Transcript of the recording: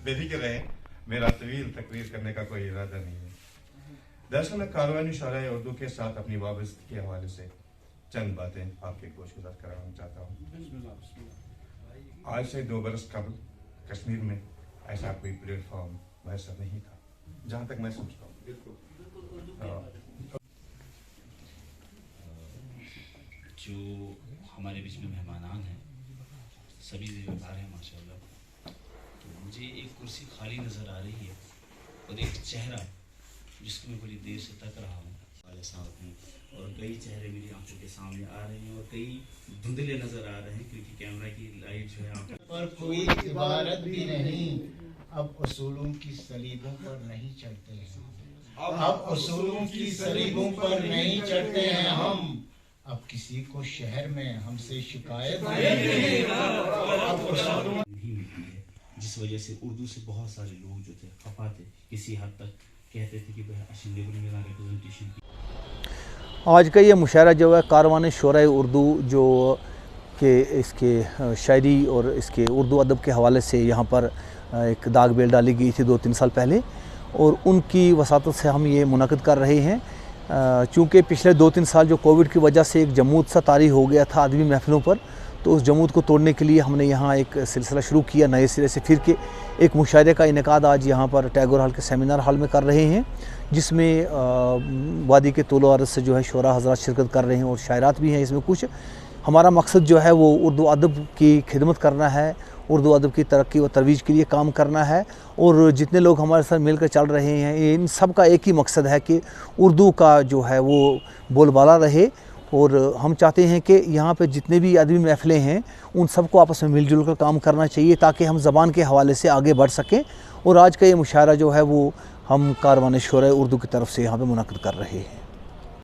बेफिक्र रहें, मेरा तवील तकरीर करने का कोई इरादा नहीं है। दरअसल मैं कारवानी शुराए उर्दू के साथ अपनी वाबस्तगी के हवाले से चंद बातें आपके गोशगुजार कराना चाहता हूँ। आज से 2 बरस कबल कश्मीर में ऐसा कोई प्लेटफॉर्म मैसर नहीं था, जहाँ तक मैं समझता हूँ। जो हमारे बीच में मेहमानान हैं, सभी जिम्मेदार हैं माशाल्लाह। तो मुझे एक कुर्सी खाली नज़र आ रही है और एक चेहरा जिसको मैं बड़ी देर से तक रहा हूँ वाले साहब हैं, और कई चेहरे मेरी आंखों के सामने आ रहे हैं और कई धुंधले नज़र आ रहे हैं क्योंकि कैमरा की लाइट जो है आंखों पर कोई इबारत भी नहीं। अब उसूलों की सलीबों पर नहीं चढ़ते हैं, अब उसूलों की सलीबों पर नहीं चढ़ते हैं हम। अब किसी को शहर में हमसे शिकायत नहीं मिलती है, जिस वजह से उर्दू से बहुत सारे लोग जो थे खफा थे, किसी हद तक कहते थे कि भाई अशेंबली में रिप्रेजेंटेशन। आज का ये मुशायरा जो है कारवान शुराए उर्दू जो कि इसके शायरी और इसके उर्दू अदब के हवाले से यहाँ पर एक दाग बेल डाली गई थी 2-3 साल पहले, और उनकी वसातत से हम ये मुनक़िद कर रहे हैं। चूँकि पिछले 2-3 साल जो कोविड की वजह से एक जमूद सा तारी हो गया था अदबी महफ़िलों पर, तो उस जमूद को तोड़ने के लिए हमने यहाँ एक सिलसिला शुरू किया नए सिरे से फिर के। एक मुशायरे का इनेकाद आज यहाँ पर टैगोर हॉल के सेमिनार हॉल में कर रहे हैं, जिसमें वादी के तौलो अर्ज़ से जो है शोरा हज़रात शिरकत कर रहे हैं और शायरात भी हैं इसमें कुछ। हमारा मकसद जो है वो उर्दू अदब की खिदमत करना है, उर्दू अदब की तरक्की व तरवीज के लिए काम करना है। और जितने लोग हमारे साथ मिलकर चल रहे हैं, इन सब का एक ही मकसद है कि उर्दू का जो है वो बोलबाला रहे। और हम चाहते हैं कि यहाँ पे जितने भी अदबी महफ़िलें हैं उन सबको आपस में मिलजुल कर काम करना चाहिए ताकि हम ज़बान के हवाले से आगे बढ़ सकें। और आज का ये मुशायरा जो है वो हम कारवान शुराए उर्दू की तरफ से यहाँ पे मुनक़िद कर रहे हैं।